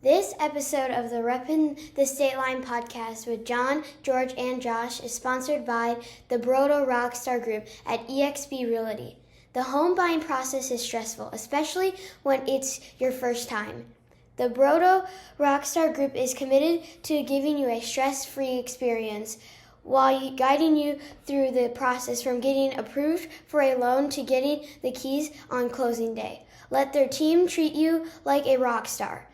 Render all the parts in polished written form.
This episode of the Reppin the Stateline podcast with John, George, and Josh is sponsored by the Brodo Rockstar Group at eXp Realty. The home buying process is stressful, especially when it's your first time. The Brodo Rockstar Group is committed to giving you a stress-free experience while guiding you through the process from getting approved for a loan to getting the keys on closing day. Let their team treat you like a rock star.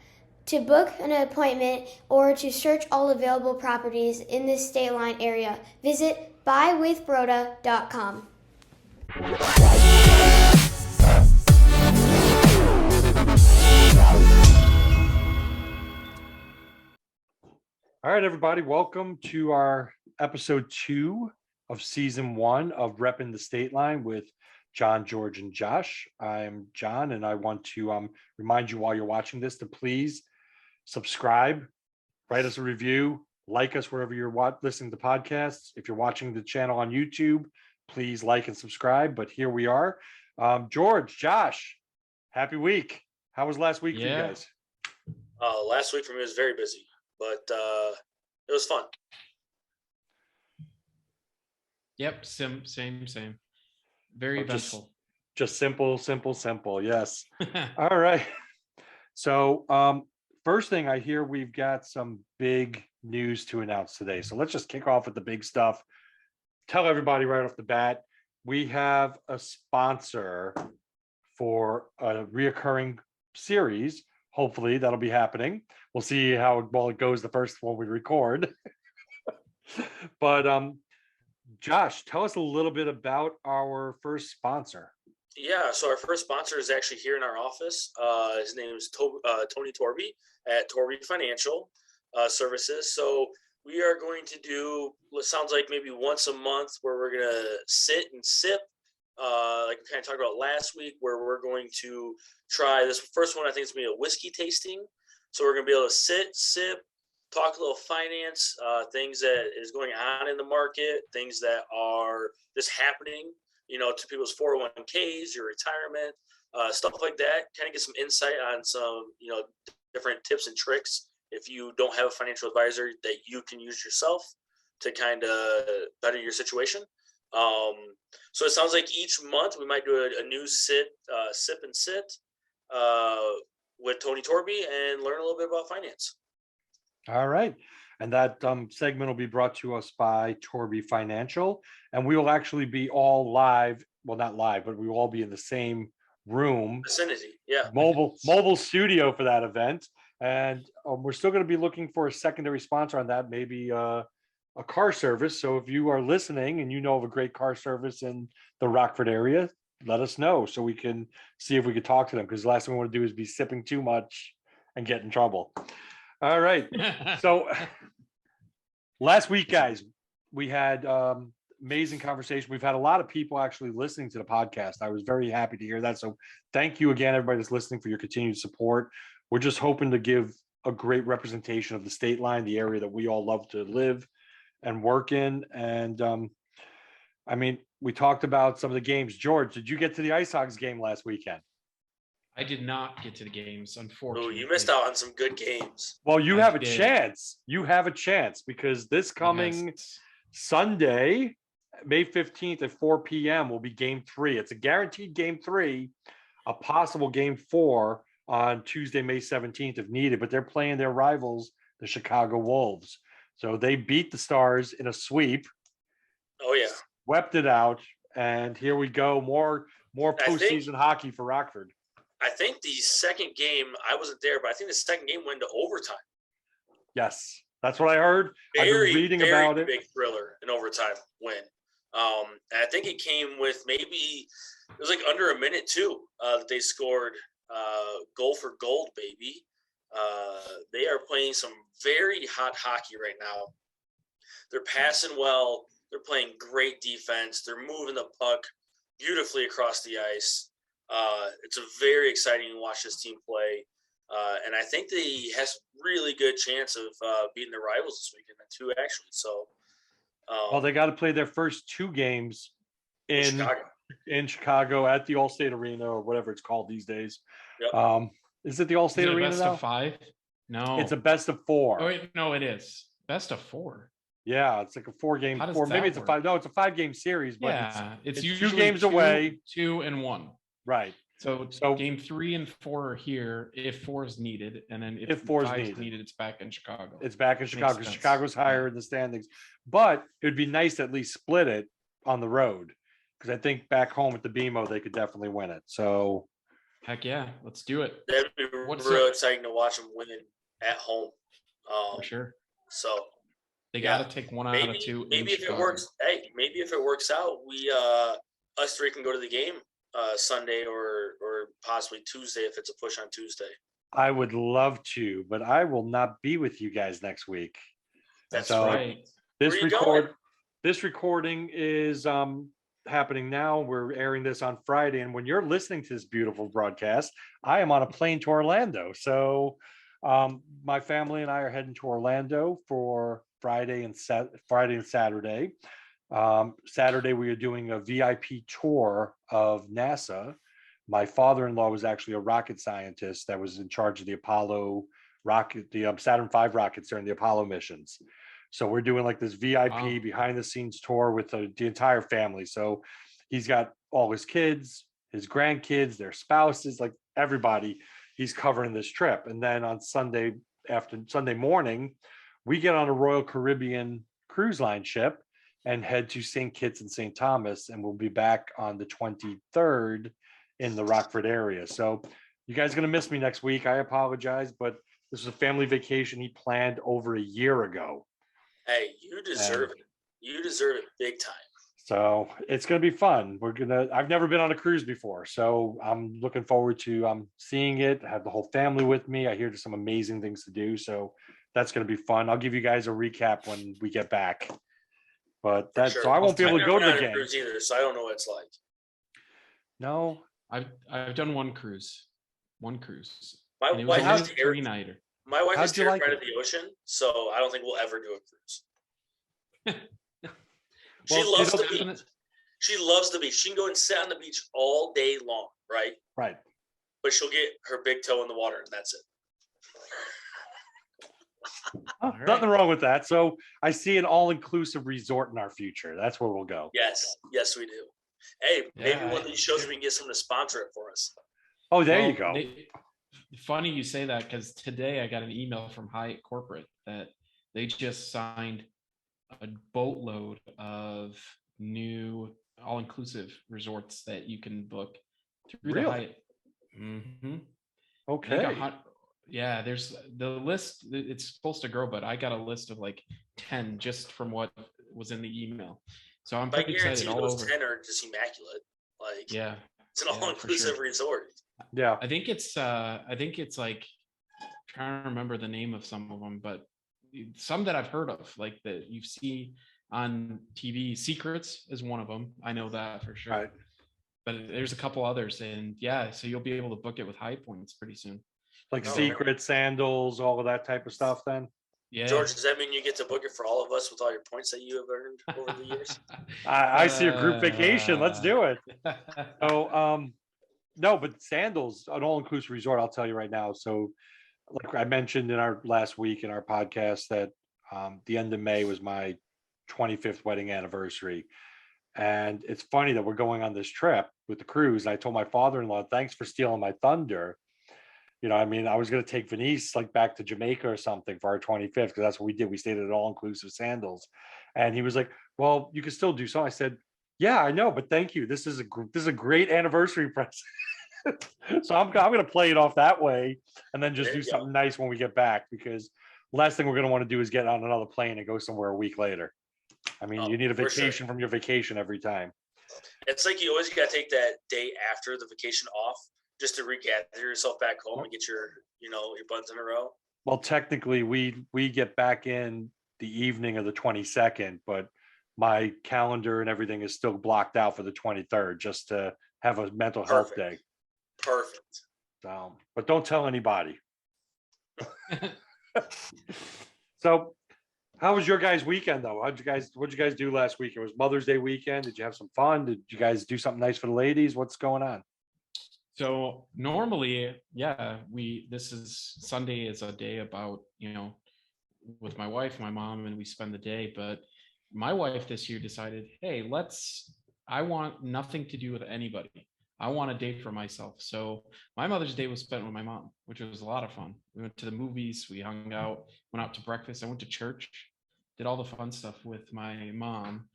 To book an appointment or to search all available properties in the Stateline area, visit buywithbroda.com. All right, everybody, welcome to our episode 2 of season 1 of Reppin the Stateline with John, George, and Josh. I'm John, and I want to remind you while you're watching this to please subscribe, write us a review, like us wherever you're listening to podcasts. If you're watching the channel on YouTube, please like and subscribe. But here we are. George, Josh, happy week. How was last week for you guys? Last week for me was very busy, but it was fun. Yep, same. Very eventful. Just simple. Yes. All right. So first thing I hear, we've got some big news to announce today. So let's just kick off with the big stuff. Tell everybody right off the bat, we have a sponsor for a reoccurring series. Hopefully that'll be happening. We'll see how well it goes the first one we record. But Josh, tell us a little bit about our first sponsor. Yeah, so our first sponsor is actually here in our office. His name is Tony Torby at Torby Financial Services. So we are going to do what sounds like maybe once a month where we're going to sit and sip, like we kind of talked about last week, where we're going to try this first one. I think it's going to be a whiskey tasting. So we're going to be able to sit, sip, talk a little finance, things that is going on in the market, things that are just happening, to people's 401ks, your retirement, stuff like that. Kind of get some insight on some, different tips and tricks if you don't have a financial advisor that you can use yourself to kind of better your situation. So it sounds like each month we might do a new sip and sit with Tony Torby and learn a little bit about finance. All right. And that segment will be brought to us by Torby Financial. And we will actually be all live. Well, not live, but we will all be in the same room. Vicinity, yeah. Mobile studio for that event. And we're still going to be looking for a secondary sponsor on that, maybe a car service. So if you are listening and you know of a great car service in the Rockford area, let us know so we can see if we could talk to them. Because the last thing we want to do is be sipping too much and get in trouble. All right. So last week, guys, we had amazing conversation. We've had a lot of people actually listening to the podcast. I was very happy to hear that. So thank you again, everybody that's listening, for your continued support. We're just hoping to give a great representation of the Stateline, the area that we all love to live and work in. And we talked about some of the games. George, did you get to the Icehogs game last weekend? I did not get to the games, unfortunately. Oh, you missed out on some good games. Well, you have a chance. You have a chance because this coming Sunday, May 15th at 4 p.m. will be game 3. It's a guaranteed game 3, a possible game 4 on Tuesday, May 17th if needed. But they're playing their rivals, the Chicago Wolves. So they beat the Stars in a sweep. Oh, yeah. Swept it out. And here we go. More postseason hockey for Rockford. I think the second game, I wasn't there, but I think the second game went to overtime. Yes, that's what I heard. I've been reading about it. Big thriller, an overtime win. And I think it came with maybe, it was like under a minute too, that they scored goal for gold, baby. They are playing some very hot hockey right now. They're passing well. They're playing great defense. They're moving the puck beautifully across the ice. It's a very exciting to watch this team play. And I think they has really good chance of beating their rivals this weekend too, actually. So, well, they got to play their first 2 games in Chicago at the Allstate Arena or whatever it's called these days. Yep. Is it the Allstate Arena best now? of 5? No. It's a best of 4. Oh, wait, no, it is. Best of 4. Yeah, it's like a 4-game, How does maybe that it's a work? 5. No, it's a 5-game series, but Yeah, it's it's usually 2 games away. 2 and 1. Right. So, So- game 3 and 4 are here if 4 is needed, and then if 4 is 5 is needed. needed, it's back in Chicago. It's back in Makes Chicago. sense. Chicago's higher in the standings, but it would be nice to at least split it on the road, because I think back home at the BMO they could definitely win it. So Heck yeah, let's do it That'd be What's real up? exciting to watch them win at home. for sure. So They yeah, got to take 1 out of 2. maybe in if it Chicago. works, maybe if it works out, we us three can go to the game Sunday or possibly Tuesday if it's a push on Tuesday. I would love to, but I will not be with you guys next week. That's So, right. This Where you going? this recording is happening now. We're airing this on Friday, and when you're listening to this beautiful broadcast, I am on a plane to Orlando. So my family and I are heading to Orlando for Friday and Saturday. Saturday we are doing a VIP tour of NASA. My father-in-law was actually a rocket scientist that was in charge of the Apollo rocket, the Saturn V rockets during the Apollo missions. So we're doing like this VIP Wow. behind the scenes tour with the entire family. So he's got all his kids, his grandkids, their spouses, like everybody. He's covering this trip. And then on Sunday morning, we get on a Royal Caribbean cruise line ship and head to St. Kitts and St. Thomas, and we'll be back on the 23rd in the Rockford area. So you guys are going to miss me next week. I apologize, but this was a family vacation he planned over a year ago. Hey, you deserve it. You deserve it big time. So it's going to be fun. I've never been on a cruise before, so I'm looking forward to seeing it. I have the whole family with me. I hear there's some amazing things to do. So that's going to be fun. I'll give you guys a recap when we get back. But For sure. so I won't be able to I've go never to the been on a game. cruise either, so I don't know what it's like. No, I've done one cruise. And My it was wife a is nice terrified. 3-nighter. My wife is How'd you like terrified it? of the ocean, so I don't think we'll ever do a cruise. She Well, loves you the know, beach. Definite- She loves the beach. She can go and sit on the beach all day long, right? right. But she'll get her big toe in the water, and that's it. Oh, All right. nothing wrong with that. So I see an all-inclusive resort in our future. That's where we'll go. Yes, we do. Hey, maybe Yeah, one of these shows we can get someone to sponsor it for us. Oh, there you Well, go. Funny you say that, because today I got an email from Hyatt Corporate that they just signed a boatload of new all-inclusive resorts that you can book through the Really? Hyatt. Mm-hmm. Okay. Yeah, there's the list. It's supposed to grow, but I got a list of like 10 just from what was in the email. So I'm I pretty guarantee excited you all those over. 10 are just immaculate. Like, Yeah, it's an yeah, for all-inclusive sure. resort. Yeah. I think it's like, trying to remember the name of some of them, but some that I've heard of, like that you see on TV. Secrets is one of them. I know that for sure. Right. But there's a couple others, and yeah, so you'll be able to book it with High Points pretty soon. Like Oh, secret sandals, all of that type of stuff then. Yeah. George, does that mean you get to book it for all of us with all your points that you have earned over the years? I see a group vacation. Let's do it. Oh, no, but sandals, an all-inclusive resort, I'll tell you right now. So like I mentioned in our last week in our podcast that the end of May was my 25th wedding anniversary. And it's funny that we're going on this trip with the cruise. And I told my father-in-law, thanks for stealing my thunder. You know, I mean, I was going to take Venice like back to Jamaica or something for our 25th, because that's what we did. We stayed at all-inclusive Sandals. And he was like, well, you can still do so. I said, yeah, I know, but thank you. This is a great anniversary present. So I'm going to play it off that way and then just There do you go. something nice when we get back, because the last thing we're going to want to do is get on another plane and go somewhere a week later. I mean, Oh, you need a for sure. vacation from your vacation every time. It's like you always got to take that day after the vacation off just to regather yourself back home and get your buns in a row. Well, technically, we get back in the evening of the 22nd, but my calendar and everything is still blocked out for the 23rd, just to have a mental health day. Perfect. So, but don't tell anybody. So, how was your guys' weekend though? What'd you guys do last week? It was Mother's Day weekend. Did you have some fun? Did you guys do something nice for the ladies? What's going on? So normally, yeah, this is Sunday is a day about, with my wife, my mom, and we spend the day. But my wife this year decided, hey, I want nothing to do with anybody. I want a day for myself. So my Mother's Day was spent with my mom, which was a lot of fun. We went to the movies, we hung out, went out to breakfast. I went to church, did all the fun stuff with my mom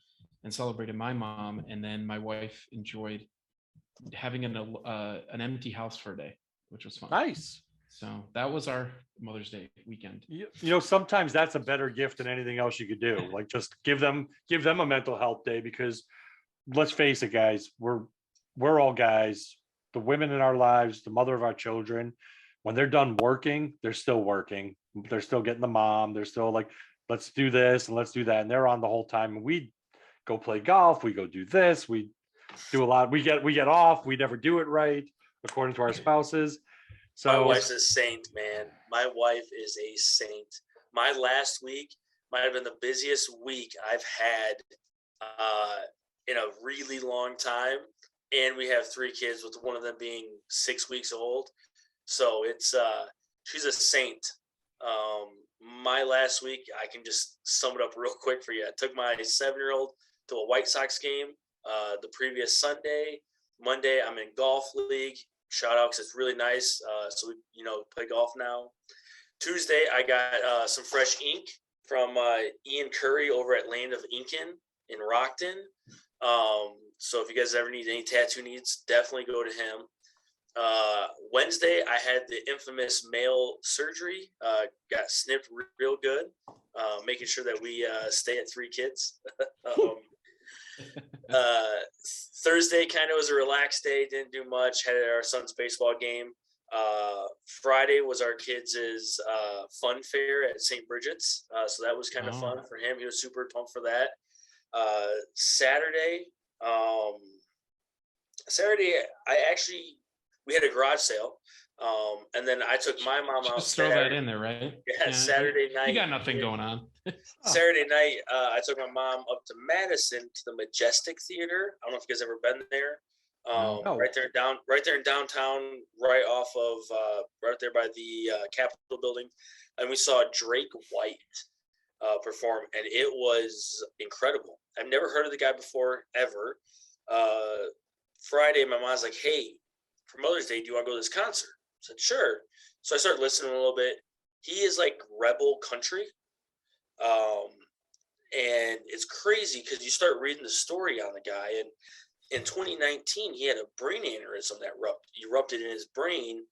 and celebrated my mom. And then my wife enjoyed having an empty house for a day, which was fun. Nice. So that was our Mother's Day weekend. Sometimes that's a better gift than anything else you could do. Like just give them a mental health day, because let's face it, guys, we're all guys. The women in our lives, the mother of our children, when they're done working, they're still working. They're still getting the mom. They're still like, let's do this and let's do that. And they're on the whole time. And we go play golf. We go do this. We do a lot. We get off. We never do it right, according to our spouses. So my wife's a saint, man. My wife is a saint. My last week might have been the busiest week I've had in a really long time. And we have 3 kids, with one of them being 6 weeks old. So it's she's a saint. My last week, I can just sum it up real quick for you. I took my 7-year-old to a White Sox game the previous Sunday. Monday, I'm in golf league. Shout out, because it's really nice. So we, play golf now. Tuesday, I got some fresh ink from Ian Curry over at Land of Inkin in Rockton. So if you guys ever need any tattoo needs, definitely go to him. Wednesday, I had the infamous male surgery. Got snipped real good, making sure that we stay at 3 kids. Thursday kind of was a relaxed day, didn't do much, had our son's baseball game. Friday was our kids' fun fair at St. Bridget's, so that was kind of fun for him. He was super pumped for that. Saturday, we had a garage sale, and then I took my mom out. Just throw that in there, right? Yeah, Saturday night. You got nothing going on. Saturday night, I took my mom up to Madison to the Majestic Theater. I don't know if you guys ever been there. Right there in downtown, right off of right there by the Capitol building, and we saw Drake White perform, and it was incredible. I've never heard of the guy before, ever. Friday, my mom's like, "Hey, for Mother's Day, do you want to go to this concert?" I said, "Sure." So I started listening a little bit. He is like rebel country. And it's crazy because you start reading the story on the guy, and in 2019, he had a brain aneurysm that erupted in his brain,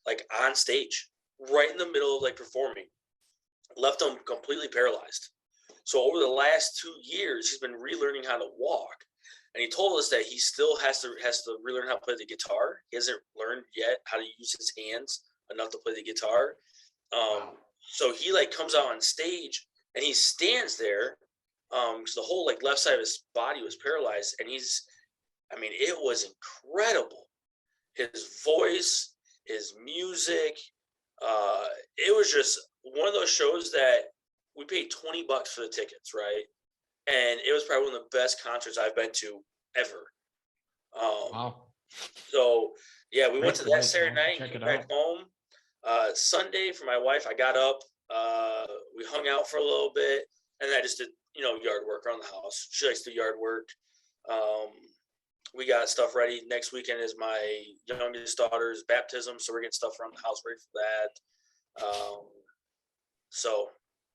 like on stage, right in the middle of like performing, left him completely paralyzed. So over the last 2 years, he's been relearning how to walk. And he told us that he still has to relearn how to play the guitar. He hasn't learned yet how to use his hands enough to play the guitar. So he like comes out on stage and he stands there because the whole like left side of his body was paralyzed. And it was incredible. His voice, his music. It was just one of those shows that we paid $20 for the tickets, right? And it was probably one of the best concerts I've been to ever. Wow. So yeah, we went to that Saturday night and came back home. Sunday for my wife, I got up, we hung out for a little bit, and I just did, yard work around the house. She likes to do yard work. We got stuff ready. Next weekend is my youngest daughter's baptism, so we're getting stuff around the house ready for that. So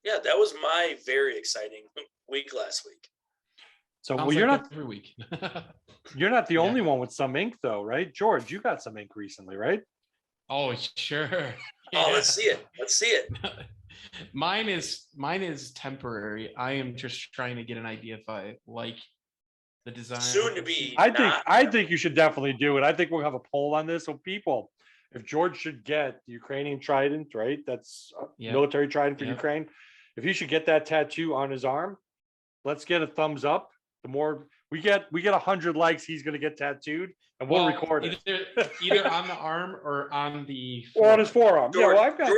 yeah, that was my very exciting week last week. So you're not every week. You're not the only one with some ink, though, right? George, you got some ink recently, right? Oh, sure. Oh, let's see it. Mine is temporary. I am just trying to get an idea if I like the design. Soon to be. I think you should definitely do it. I think we'll have a poll on this. So people, if George should get the Ukrainian trident, right? That's military trident for Ukraine. If he should get that tattoo on his arm, let's get a thumbs up. The more we get 100 likes, he's going to get tattooed, and we'll record it. Either on the arm or on the or on his forearm. George, I've got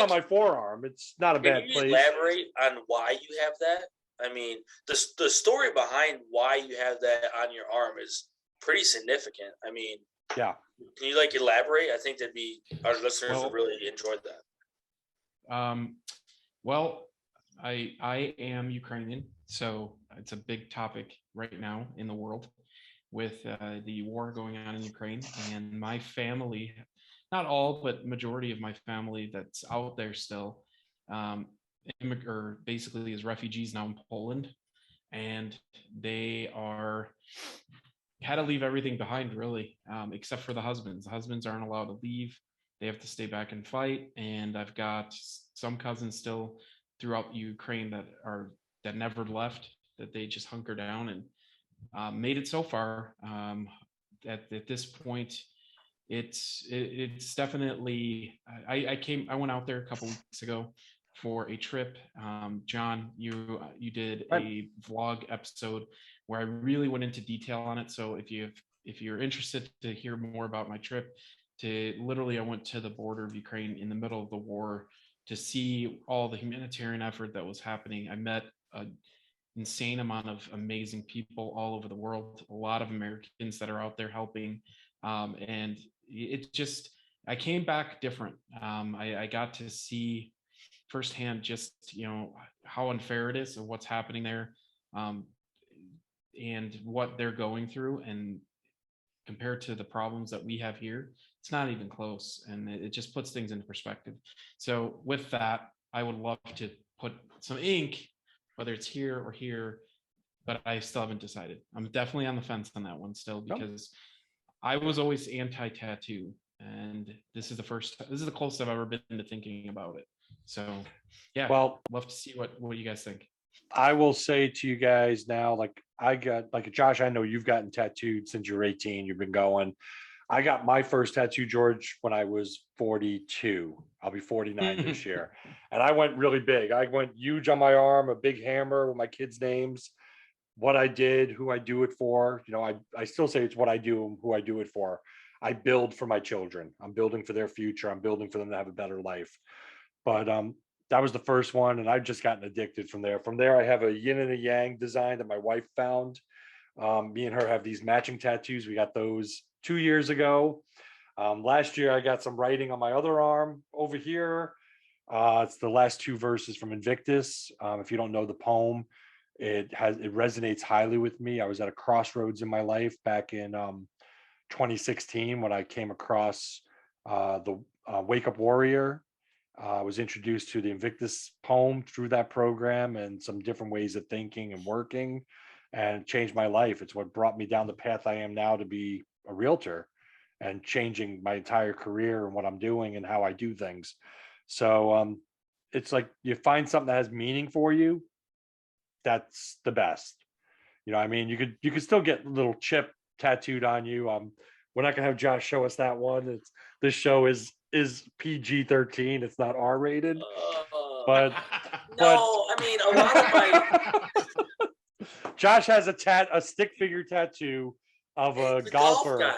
on my forearm. It's not a bad place. Can you elaborate on why you have that? I mean, the story behind why you have that on your arm is pretty significant. I mean, Yeah. Can you like elaborate? I think that'd be our listeners would really enjoy that. Well, I am Ukrainian, so it's a big topic right now in the world with the war going on in Ukraine, and my family, not all, but majority of my family that's out there still, or basically is refugees now in Poland, and they are had to leave everything behind really, except for the husbands. The husbands aren't allowed to leave. They have to stay back and fight. And I've got some cousins still throughout Ukraine that never left, that they just hunker down and made it so far. At this point, it's definitely I went out there a couple weeks ago for a trip. John, you did a vlog episode where I really went into detail on it. So if you're interested to hear more about my trip, I went to the border of Ukraine in the middle of the war to see all the humanitarian effort that was happening. I met an insane amount of amazing people all over the world, a lot of Americans that are out there helping. And it just, I came back different. I got to see firsthand just, how unfair it is and what's happening there, and what they're going through. And compared to the problems that we have here, it's not even close. And it just puts things into perspective. So with that, I would love to put some ink, whether it's here or here, but I still haven't decided. I'm definitely on the fence on that one still, because I was always anti-tattoo, and this is the closest I've ever been to thinking about it. So yeah, Well, love to see what you guys think. I will say to you guys now, like Josh, I know you've gotten tattooed since you're 18. You've been going. I got my first tattoo, George, when I was 42. I'll be 49 this year. And I went really big. I went huge on my arm, a big hammer with my kids' names, what I did, who I do it for. I still say it's what I do and who I do it for. I build for my children. I'm building for their future. I'm building for them to have a better life. But that was the first one, and I've just gotten addicted from there. From there, I have a yin and a yang design that my wife found. Me and her have these matching tattoos. We got those 2 years ago. Last year, I got some writing on my other arm over here. It's the last two verses from Invictus. If you don't know the poem, it resonates highly with me. I was at a crossroads in my life back in 2016 when I came across the Wake Up Warrior. I was introduced to the Invictus poem through that program and some different ways of thinking and working, and changed my life. It's what brought me down the path I am now to be a realtor and changing my entire career and what I'm doing and how I do things. So it's like you find something that has meaning for you. That's the best. I mean, you could still get a little chip tattooed on you. We're not gonna have Josh show us that one. This show is PG-13. It's not R-rated. But I mean, a lot of my Josh has a stick figure tattoo of a golfer,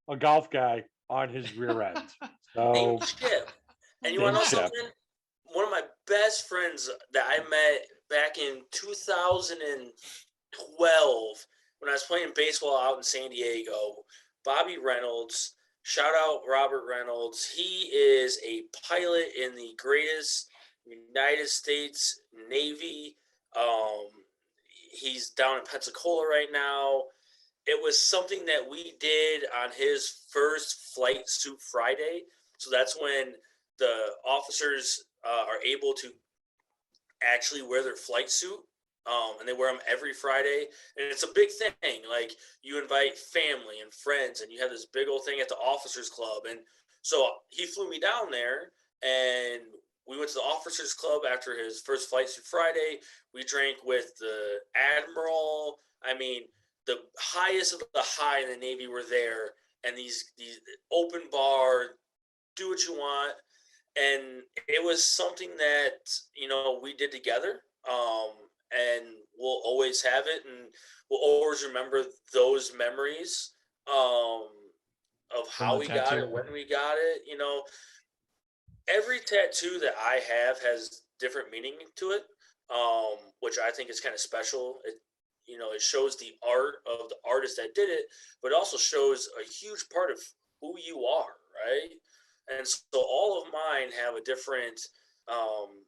a golf guy on his rear end. So named Chip. And you want to know something? One of my best friends that I met back in 2012 when I was playing baseball out in San Diego, Bobby Reynolds. Shout out Robert Reynolds. He is a pilot in the greatest United States Navy. He's down in Pensacola right now. It was something that we did on his first Flight Suit Friday. So that's when the officers are able to actually wear their flight suit. And they wear them every Friday. And it's a big thing. Like, you invite family and friends, and you have this big old thing at the Officers Club. And so he flew me down there, and we went to the Officers Club after his first Flight Suit Friday. We drank with the Admiral. I mean, the highest of the high in the Navy were there. And these open bar, do what you want. And it was something that, we did together. And we'll always have it, and we'll always remember those memories of how we got it, when we got it. Every tattoo that I have has different meaning to it, which I think is kind of special. it shows the art of the artist that did it, but it also shows a huge part of who you are, right? And so all of mine have a different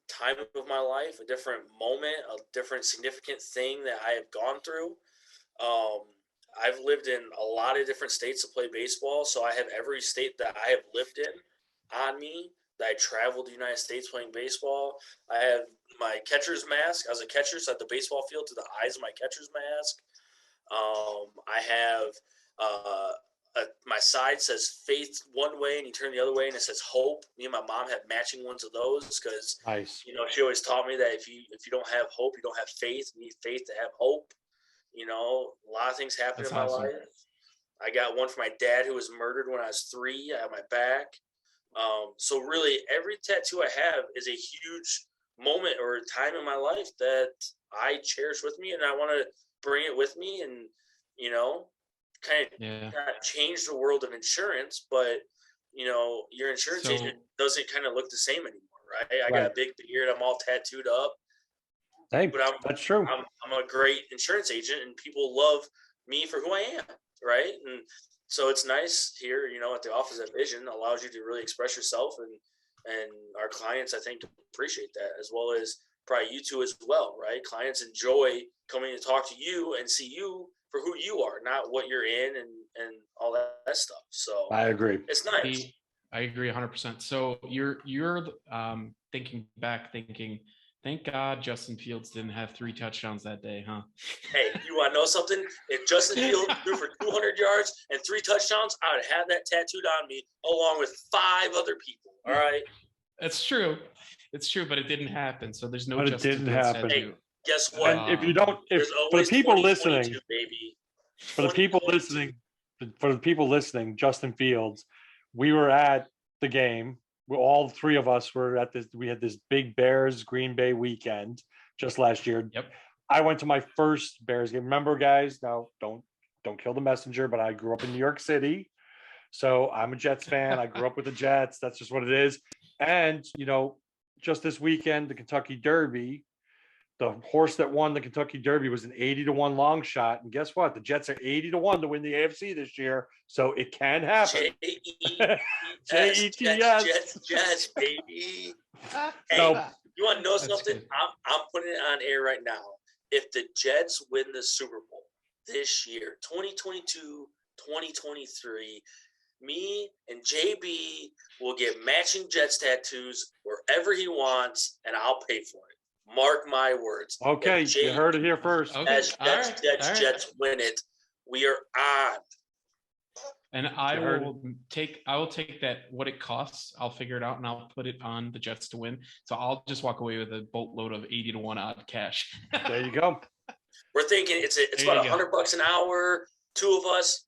time of my life, a different moment, a different significant thing that I have gone through. Um, I've lived in a lot of different states to play baseball, so I have every state that I have lived in on me. That I traveled the United States playing baseball. I have my catcher's mask. I was a catcher, so at the baseball field to the eyes of my catcher's mask. I have my side says faith one way, and you turn the other way, and it says hope. Me and my mom have matching ones of those because Nice. she always taught me that if you don't have hope, you don't have faith. You need faith to have hope. A lot of things happen That's in my awesome. life. I got one for my dad who was murdered when I was 3. I have my back. So really, every tattoo I have is a huge moment or a time in my life that I cherish with me, and I want to bring it with me, and kind of not change the world of insurance, but your insurance agent doesn't kind of look the same anymore, right? I got a big beard, I'm all tattooed up. Hey, but that's true. I'm a great insurance agent, and people love me for who I am, right? And so it's nice here, at the office at Vision allows you to really express yourself, and our clients, I think, appreciate that, as well as probably you two as well, right? Clients enjoy coming to talk to you and see you for who you are, not what you're in and all that stuff. So I agree. It's nice. I agree 100%. So you're thinking, thank God Justin Fields didn't have 3 touchdowns that day, huh? Hey, you want to know something? If Justin Fields threw for 200 yards and 3 touchdowns, I would have that tattooed on me along with 5 other people. All right. It's true. It's true, but it didn't happen. So there's no. But Justin it didn't Fields happen. Hey, guess what? And if you don't, for the people listening, baby. for the people listening, Justin Fields, we were at the game. All 3 of us were at this. We had this big Bears Green Bay weekend just last year. Yep. I went to my first Bears game. Remember, guys? Now don't kill the messenger. But I grew up in New York City, so I'm a Jets fan. I grew up with the Jets. That's just what it is. And just this weekend, the Kentucky Derby, the horse that won the Kentucky Derby was an 80-1 long shot. And guess what? The Jets are 80-1 to win the AFC this year. So it can happen. Jets, baby. Hey, you want to know something? I'm putting it on air right now. If the Jets win the Super Bowl this year, 2022, 2023, me and JB will get matching Jets tattoos wherever he wants, and I'll pay for it. Mark my words. Okay, you heard it here first. Okay. Jets win it. We are on. And I will take that, what it costs. I'll figure it out, and I'll put it on the Jets to win. So I'll just walk away with a boatload of 80-1 odd cash. There you go. We're thinking it's about $100 an hour. 2 of us.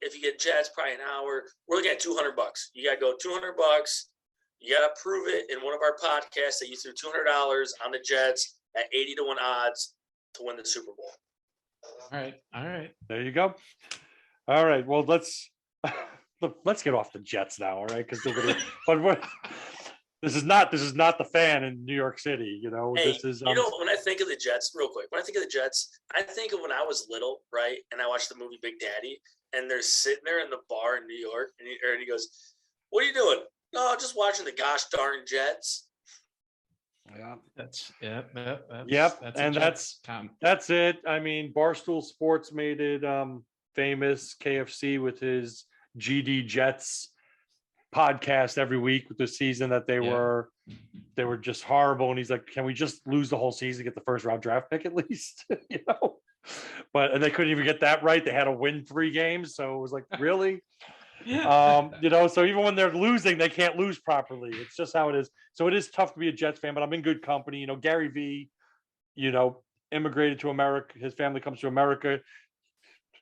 If you get Jets, probably an hour. We're looking at $200. You got to go $200. You got to prove it in one of our podcasts that you threw $200 on the Jets at 80-1 odds to win the Super Bowl. All right. There you go. All right. Well, let's get off the Jets now. All right, because this is not the Fan in New York City. Hey, this is. When I think of the Jets, real quick, when I think of the Jets, I think of when I was little, right? And I watched the movie Big Daddy, and they're sitting there in the bar in New York, and he goes, "What are you doing?" "No, just watching the gosh darn Jets." Yeah, that's that's it. I mean, Barstool Sports made it famous. KFC with his GD Jets podcast every week with the season that they were just horrible, and he's like, "Can we just lose the whole season, get the first round draft pick at least?" And they couldn't even get that right. They had to win 3 games, so it was like, really. So even when they're losing, they can't lose properly. It's just how it is. So it is tough to be a Jets fan, but I'm in good company. Gary V, immigrated to America. His family comes to America.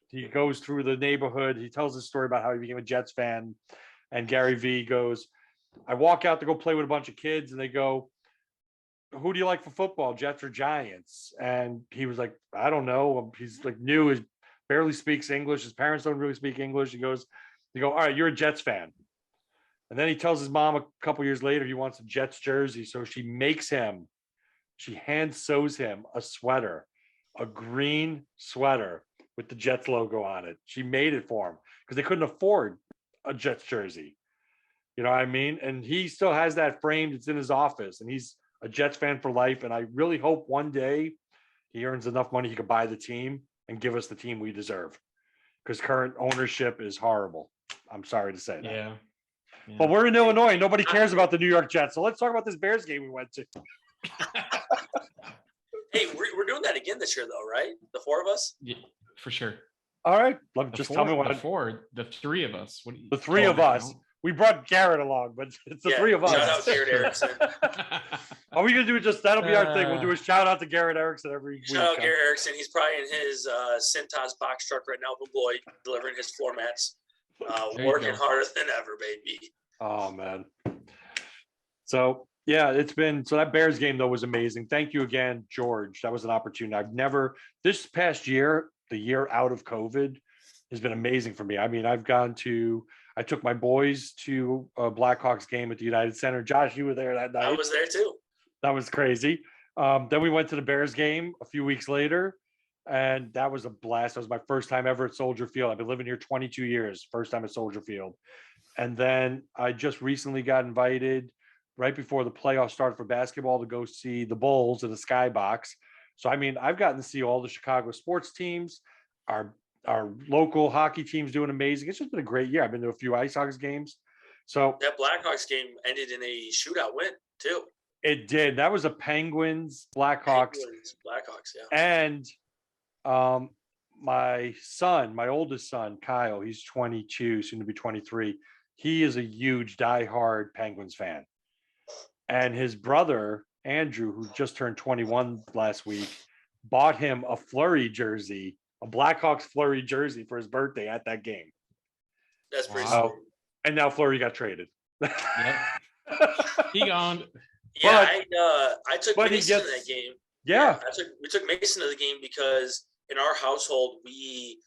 He goes through the neighborhood. He tells his story about how he became a Jets fan. And Gary V goes, I walk out to go play with a bunch of kids, and they go, "Who do you like for football, Jets or Giants?" And he was like, "I don't know." He's like new, he barely speaks English. His parents don't really speak English. They go, "All right, you're a Jets fan." And then he tells his mom a couple years later he wants a Jets jersey. So she hand sews him a sweater a green sweater with the Jets logo on it. She made it for him because they couldn't afford a Jets jersey. You know what I mean? And he still has that framed. It's in his office, and he's a Jets fan for life. And I really hope one day he earns enough money he could buy the team and give us the team we deserve. Because current ownership is horrible. I'm sorry to say that. Yeah. But we're in Illinois. Nobody cares about the New York Jets. So let's talk about this Bears game we went to. Hey, we're doing that again this year, though, right? The four of us. Yeah, for sure. All right. Tell me the three of us. The three of us. We brought Garrett along, but it's the three of us. Shout out Garrett Erickson. Are we gonna do it? That'll be our thing. We'll do a shout out to Garrett Erickson every week. Shout out Garrett Erickson. He's probably in his Cintas box truck right now, boy, delivering his floor mats. Working harder than ever, baby. Oh man. So yeah, that Bears game though was amazing. Thank you again, George. That was an opportunity. This past year, the year out of COVID, has been amazing for me. I mean, I took my boys to a Blackhawks game at the United Center. Josh, you were there that night. I was there too. That was crazy. Then we went to the Bears game a few weeks later, and that was a blast. That was my first time ever at Soldier Field. I've been living here 22 years, first time at Soldier Field. And then I just recently got invited right before the playoffs started for basketball to go see the Bulls in the Skybox. So, I mean, I've gotten to see all the Chicago sports teams. Our local hockey team's doing amazing. It's just been a great year. I've been to a few Icehogs games. So that Blackhawks game ended in a shootout win too. It did. That was a Penguins Blackhawks. Blackhawks, yeah. And my oldest son, Kyle, he's 22, soon to be 23. He is a huge diehard Penguins fan. And his brother, Andrew, who just turned 21 last week, bought him a Fleury jersey, a Blackhawks Fleury jersey for his birthday at that game. That's pretty sweet. And now Fleury got traded. Yep. He gone. Yeah, I took Mason to that game. Yeah. We took Mason to the game because in our household, we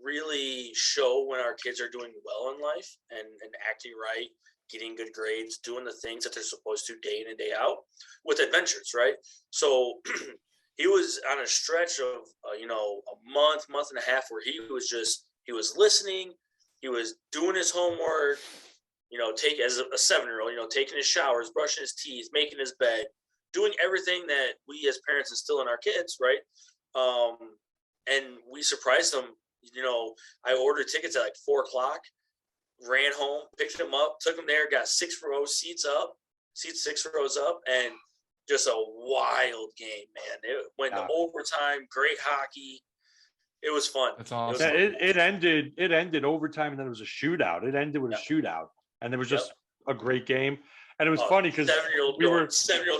really show when our kids are doing well in life and acting right, getting good grades, doing the things that they're supposed to day in and day out with adventures, right? So he was on a stretch of, a month and a half where he was listening, he was doing his homework, as a 7-year-old, taking his showers, brushing his teeth, making his bed, doing everything that we as parents instill in our kids, right? And we surprised them. I ordered tickets at like 4:00, ran home, picked him up, took him there, got 6 seats 6 rows up, and just a wild game, man. It went to overtime, great hockey. It was fun. That's awesome. It ended overtime, and then it was a shootout. It ended with a shootout, and it was just a great game. And it was funny because 7-year-old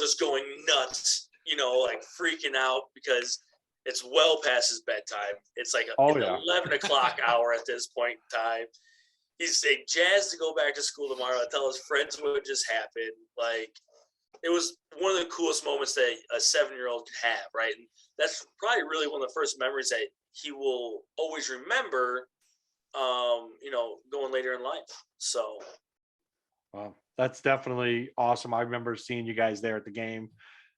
just going nuts, like freaking out because it's well past his bedtime. It's like 11 o'clock hour at this point in time. He's jazzed to go back to school tomorrow. I tell his friends what just happened. Like, it was one of the coolest moments that a 7-year-old could have, right? And that's probably really one of the first memories that he will always remember, going later in life. So. Well, that's definitely awesome. I remember seeing you guys there at the game,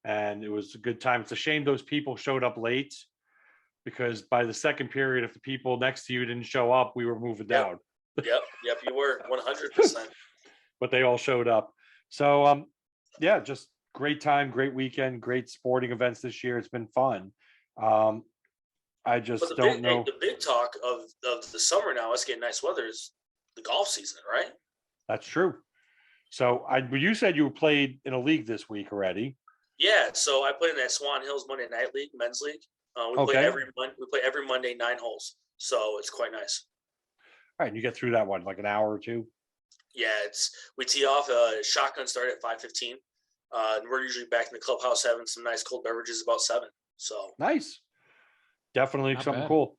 and it was a good time. It's a shame those people showed up late because by the second period, if the people next to you didn't show up, we were moving down. Yep, you were 100%. But they all showed up. So, just great time, great weekend, great sporting events this year. It's been fun. I just don't know. The big talk of the summer now, it's getting nice weather, is the golf season, right? That's true. So you said you played in a league this week already. Yeah, so I played in that Swan Hills Monday Night League, men's league. We play every Monday 9 holes, so it's quite nice. All right, and you get through that one like an hour or two. Yeah, we tee off. Shotgun start at 5:15. And we're usually back in the clubhouse having some nice cold beverages about 7. So nice, definitely Not something bad. cool.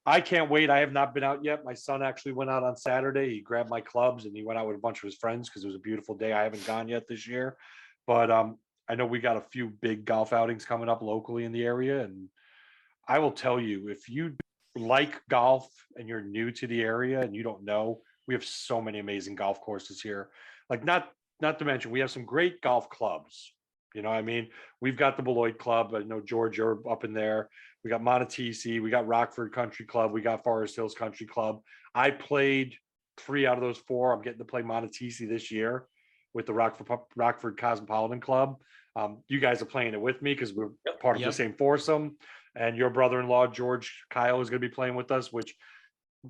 I can't wait. I have not been out yet. My son actually went out on Saturday. He grabbed my clubs and he went out with a bunch of his friends because it was a beautiful day. I haven't gone yet this year, but I know we got a few big golf outings coming up locally in the area. And I will tell you, if you like golf and you're new to the area and you don't know, we have so many amazing golf courses here. Like not to mention, we have some great golf clubs. You know, I mean, we've got the Beloit Club. I know, George, you're up in there. We got Montecisi, we got Rockford Country Club, we got Forest Hills Country Club. I played 3 out of those 4. I'm getting to play Montecisi this year with the Rockford Cosmopolitan Club. You guys are playing it with me because we're part of the same foursome. And your brother-in-law, George Kyle, is going to be playing with us, which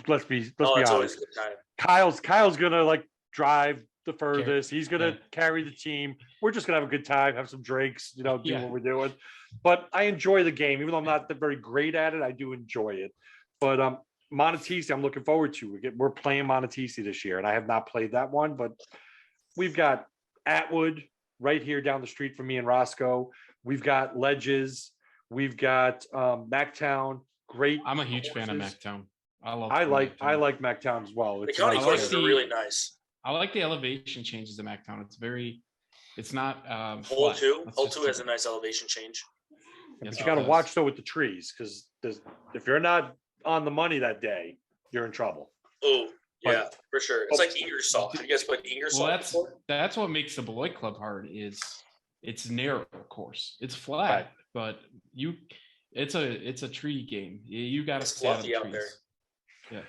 let's be honest. Always a good time. Kyle's gonna like drive the furthest. He's gonna carry the team. We're just gonna have a good time, have some drinks, do what we're doing. But I enjoy the game, even though I'm not very great at it. I do enjoy it. But Montecisi, I'm looking forward to. We're playing Montecisi this year, and I have not played that one. But we've got Atwood right here down the street from me and Roscoe. We've got Ledges. We've got Mactown. Great. I'm a huge fan of Mactown. I like Mactown as well. The county courses are really nice. I like the elevation changes in Mactown. It's not Hole 2. Hole 2 has a nice elevation change. But you got to watch though with the trees, because if you're not on the money that day, you're in trouble. Oh yeah, for sure. It's like Ingersoll. You guys played Ingersoll? Well, that's what makes the Beloit Club hard. Is it's narrow course. It's flat, but it's a tree game. You got to stay out of the trees. There. Yeah.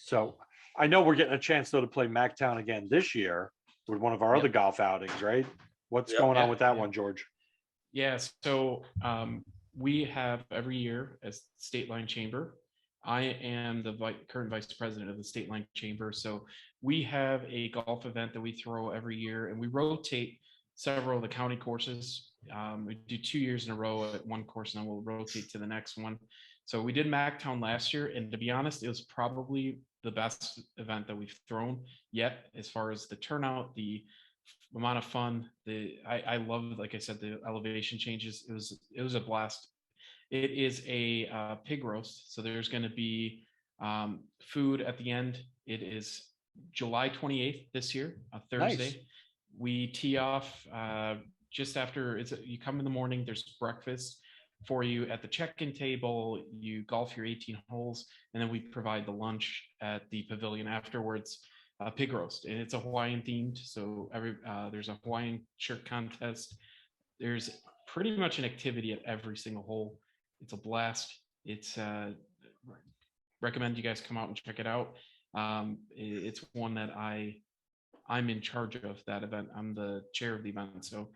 So I know we're getting a chance though to play Mactown again this year with one of our other golf outings, right? What's going on with that one, George? Yeah. So we have every year as Stateline Chamber. I am the current vice president of the Stateline Chamber. So we have a golf event that we throw every year, and we rotate several of the county courses. We do 2 years in a row at one course, and then we'll rotate to the next one. So we did Mactown last year, and to be honest, it was probably the best event that we've thrown yet, as far as the turnout, the amount of fun. I love, like I said, the elevation changes. It was a blast. It is a pig roast, so there's going to be food at the end. It is July 28th this year, a Thursday. Nice. We tee off just after you come in the morning. There's breakfast for you at the check-in table. You golf your 18 holes, and then we provide the lunch at the pavilion afterwards. Pig roast, and it's a Hawaiian themed. So there's a Hawaiian shirt contest. There's pretty much an activity at every single hole. It's a blast. It's recommend you guys come out and check it out. It's one that I'm in charge of that event. I'm the chair of the event. So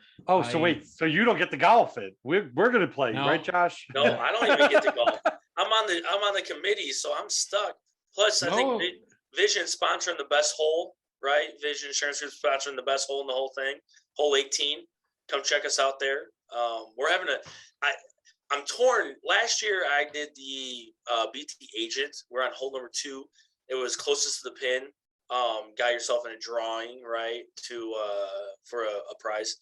wait, so you don't get to golf it? We're gonna play, right, Josh? No, I don't even get to golf. I'm on the committee, so I'm stuck. Plus, I think Vision sponsoring the best hole, right? Vision Insurance Group sponsoring the best hole in the whole thing, hole 18. Come check us out there. I'm torn. Last year I did the BT Agent. We're on hole number 2. It was closest to the pin. Got yourself in a drawing, right, to for a prize.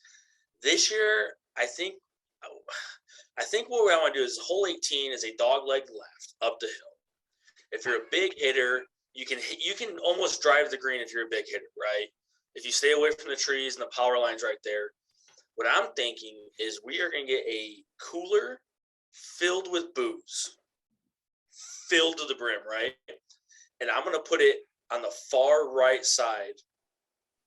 This year, I think what I want to do is hole 18 is a dog leg left up the hill. If you're a big hitter, you can almost drive the green if you're a big hitter, right? If you stay away from the trees and the power lines right there. What I'm thinking is we are going to get a cooler filled with booze, filled to the brim, right? And I'm going to put it on the far right side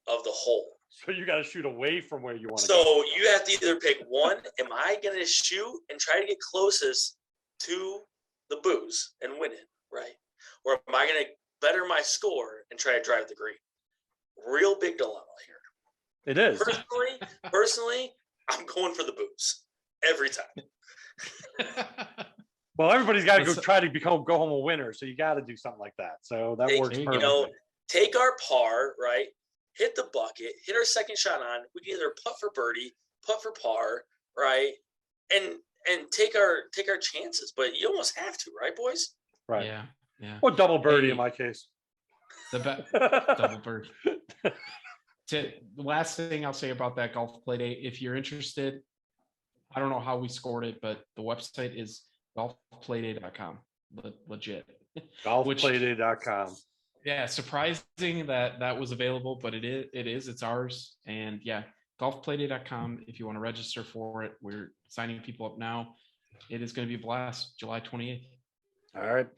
of the hole. So you got to shoot away from where you want to go. So you have to either pick one. Am I going to shoot and try to get closest to the booze and win it, right? Or am I going to better my score and try to drive the green? Real big dilemma here. It is. Personally, I'm going for the booze every time. Well, everybody's got to go home a winner, so you got to do something like that. So that works perfectly. Take our par, right? Hit the bucket, hit our second shot on. We can either putt for birdie, putt for par, right? And take our chances, but you almost have to, right, boys? Right. Yeah. Or double birdie in my case. Double birdie. The last thing I'll say about that golf play day, if you're interested, I don't know how we scored it, but the website is golfplayday.com. Legit. Golfplayday.com. Yeah, surprising that was available, but it's ours. And yeah, golfplayday.com if you want to register for it. We're signing people up now. It is going to be a blast, July 28th. All right.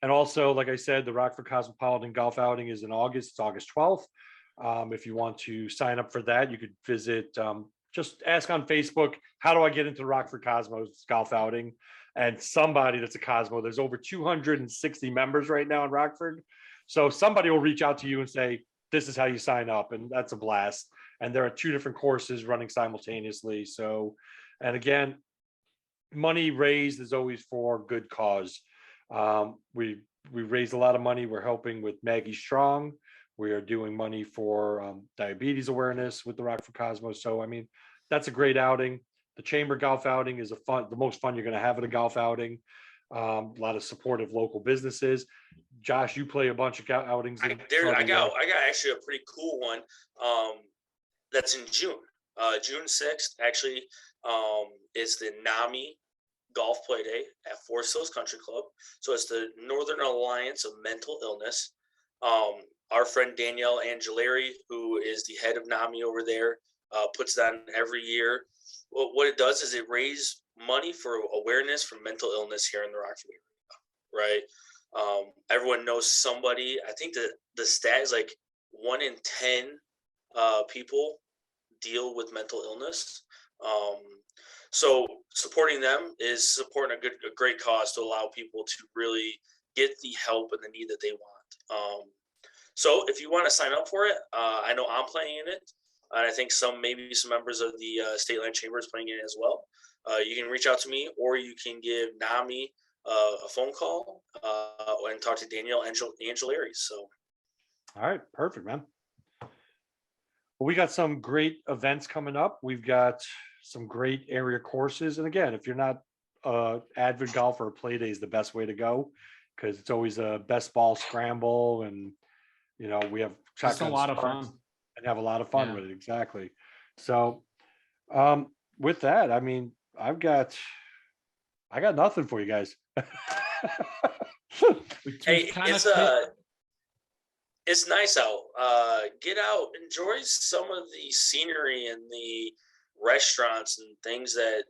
And also, like I said, the Rockford Cosmopolitan golf outing is in August. It's August 12th. If you want to sign up for that, you could visit just ask on Facebook, how do I get into the Rockford Cosmos golf outing? And somebody that's a Cosmo, there's over 260 members right now in Rockford. So somebody will reach out to you and say, this is how you sign up. And that's a blast. And there are 2 different courses running simultaneously. So, and again, money raised is always for good cause. We raised a lot of money. We're helping with Maggie Strong. We are doing money for diabetes awareness with the Rockford Cosmos. So, I mean, that's a great outing. The chamber golf outing is the most fun you're going to have at a golf outing. A lot of supportive local businesses. Josh, you play a bunch of outings. I got actually a pretty cool one. That's in June, June 6th. Actually, it's the NAMI Golf Play Day at Forest Hills Country Club. So it's the Northern Alliance of Mental Illness. Our friend Danielle Angelari, who is the head of NAMI over there, puts that on every year. What it does is it raises money for awareness for mental illness here in the Rockford area, right? Everyone knows somebody. I think the stat is like 1 in 10 people deal with mental illness. So supporting them is supporting a great cause to allow people to really get the help and the need that they want. So if you want to sign up for it, I know I'm playing in it. And I think maybe some members of the Stateline Chamber is playing in it as well. You can reach out to me, or you can give NAMI a phone call and talk to Danielle Angelari. So, all right, perfect, man. Well, we got some great events coming up. We've got some great area courses, and again, if you're not avid golfer, play day is the best way to go because it's always a best ball scramble, and we have just a lot of fun. And have a lot of fun with it. Exactly. So with that, I mean, I got nothing for you guys. Hey, it's nice out. Get out, enjoy some of the scenery and the restaurants and things that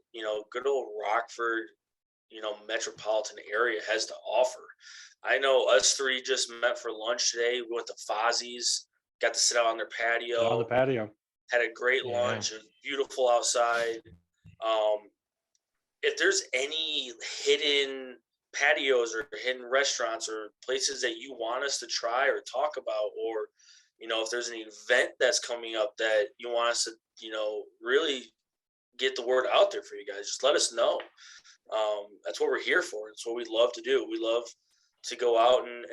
good old Rockford, metropolitan area has to offer. I know us 3 just met for lunch today. We went to Fozzie's. Got to sit out on their patio. On the patio. Had a great lunch. It was beautiful outside. If there's any hidden patios or hidden restaurants or places that you want us to try or talk about, or if there's an event that's coming up that you want us to really get the word out there for you guys, just let us know. That's what we're here for. It's what we love to do. We love to go out and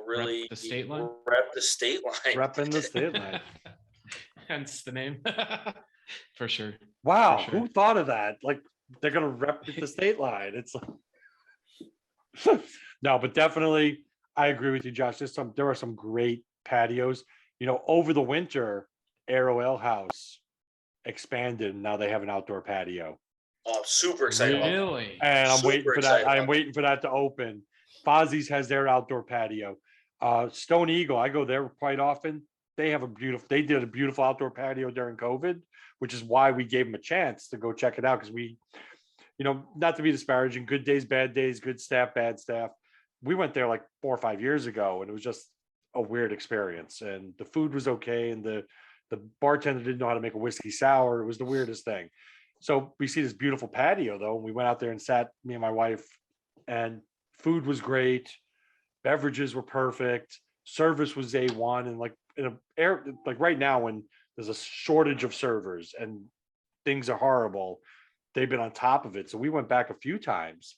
really rep the state line. Rep the state line. Reppin the state line. Hence the name. For sure. Wow, For sure. who thought of that? Like they're gonna rep the state line. It's like no, but definitely I agree with you, Josh. There are some great patios. Over the winter, Arrow Ale House expanded and now they have an outdoor patio. Oh, I'm super excited. Really? And I'm waiting for that. I'm waiting for that to open. Fozzie's has their outdoor patio. Stone Eagle, I go there quite often. They did a beautiful outdoor patio during COVID, which is why we gave them a chance to go check it out. Because we, not to be disparaging, good days, bad days, good staff, bad staff. We went there like 4 or 5 years ago and it was just a weird experience. And the food was okay. And the bartender didn't know how to make a whiskey sour. It was the weirdest thing. So we see this beautiful patio though. And we went out there and sat, me and my wife, and food was great. Beverages were perfect. Service was A1. And like right now when there's a shortage of servers and things are horrible, they've been on top of it. So we went back a few times,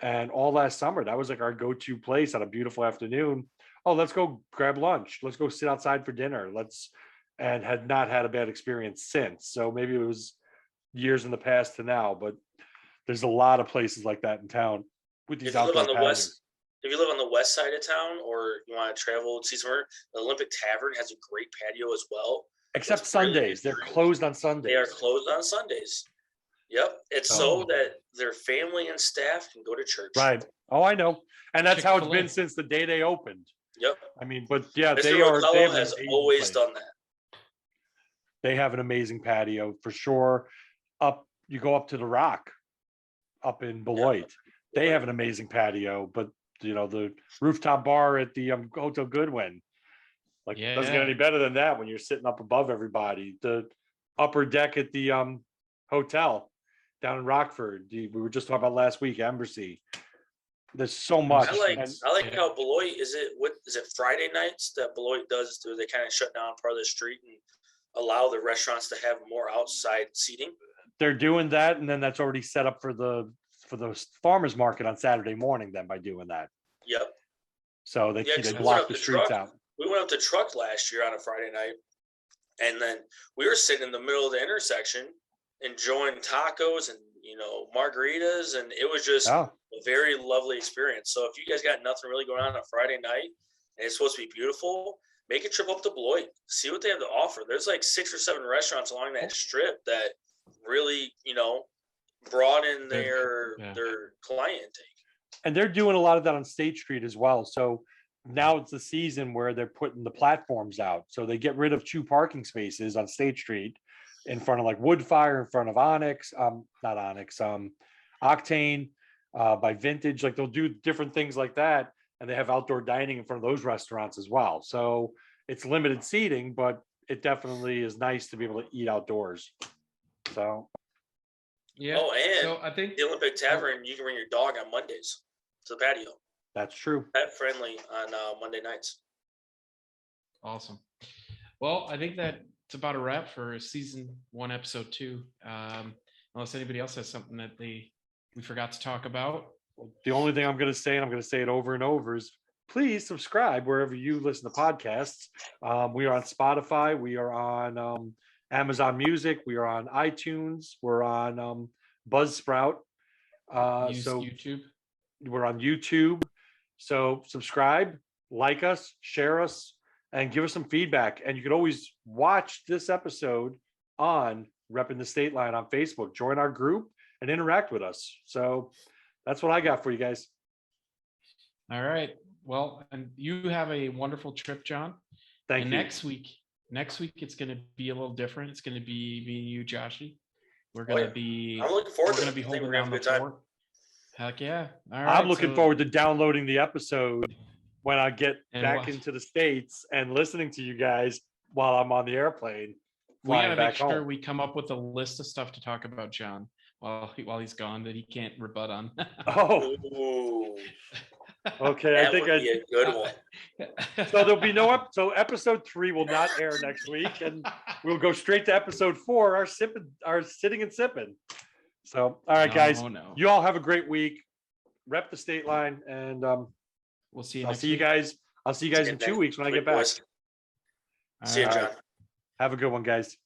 and all last summer, that was like our go-to place on a beautiful afternoon. Oh, let's go grab lunch. Let's go sit outside for dinner. And had not had a bad experience since. So maybe it was years in the past to now, but there's a lot of places like that in town with these outdoor patios. If you live on the west side of town, or you want to travel and see somewhere, the Olympic Tavern has a great patio as well. Except Sundays. They're closed on Sundays. They are closed on Sundays. Yep. It's so that their family and staff can go to church. Right. Oh, I know. And that's how it's Chick-fil-A. been since the day they opened. Yep. I mean, but yeah, Mr. they Rotella has always done that. They have an amazing patio for sure. You go up to the Rock up in Beloit. They have an amazing patio, but the rooftop bar at the Hotel Goodwin, doesn't get any better than that when you're sitting up above everybody. The upper deck at the hotel down in Rockford. We were just talking about last week, Embassy. There's so much. I like how Beloit what is it Friday nights that Beloit does? Do they kind of shut down part of the street and allow the restaurants to have more outside seating? They're doing that, and then that's already set up for the farmers market on Saturday morning. Then by doing that, Yep. so they 'cause we went block up the to streets Truck. out. We went up to Truck last year on a Friday night, and then we were sitting in the middle of the intersection enjoying tacos and margaritas, and it was just Oh, a very lovely experience. So if you guys got nothing really going on a Friday night and it's supposed to be beautiful, make a trip up to Beloit, see what they have to offer. There's like 6 or 7 restaurants along that strip that really broaden their client intake. and they're doing a lot of that on State Street as well. So now it's the season where they're putting the platforms out. So they get rid of 2 parking spaces on State Street in front of like Woodfire, in front of Onyx, not Onyx, Octane, by Vintage. Like they'll do different things like that. And they have outdoor dining in front of those restaurants as well. So it's limited seating, but it definitely is nice to be able to eat outdoors. So Yeah. Oh, and so I think the Olympic Tavern, you can bring your dog on Mondays to the patio. that's true. Pet friendly on Monday nights. awesome. Well, I think that's about a wrap for season 1, episode 2. Unless anybody else has something that we forgot to talk about. The only thing I'm going to say, and I'm going to say it over and over, is please subscribe wherever you listen to podcasts. We are on Spotify. We are on Amazon Music. We are on iTunes. We're on Buzzsprout. So YouTube. we're on YouTube. So subscribe, like us, share us, and give us some feedback. And you can always watch this episode on Reppin the Stateline on Facebook. Join our group and interact with us. So that's what I got for you guys. All right. Well, and you have a wonderful trip, John. Thank and you. Next week it's going to be a little different. It's going to be me and you, Joshy. We're going to be. I'm looking forward to it. be I think holding we're gonna down have a the good time. fort. Heck yeah! All right. I'm looking forward to downloading the episode when I get And back what? into the States and listening to you guys while I'm on the airplane. We got to flying make back sure home. we come up with a list of stuff to talk about John while he's gone that he can't rebut on. Oh, Ooh, okay. that I think would be a good one. so. There'll be no so episode 3 will not air next week, and we'll go straight to episode 4. Our sitting and sipping. So, all right, guys. No. You all have a great week. Rep the state line, and We'll see you. I'll next see you week. guys. I'll see you guys in 2 weeks when I get back. Boys. See you, All John. right. Have a good one, guys.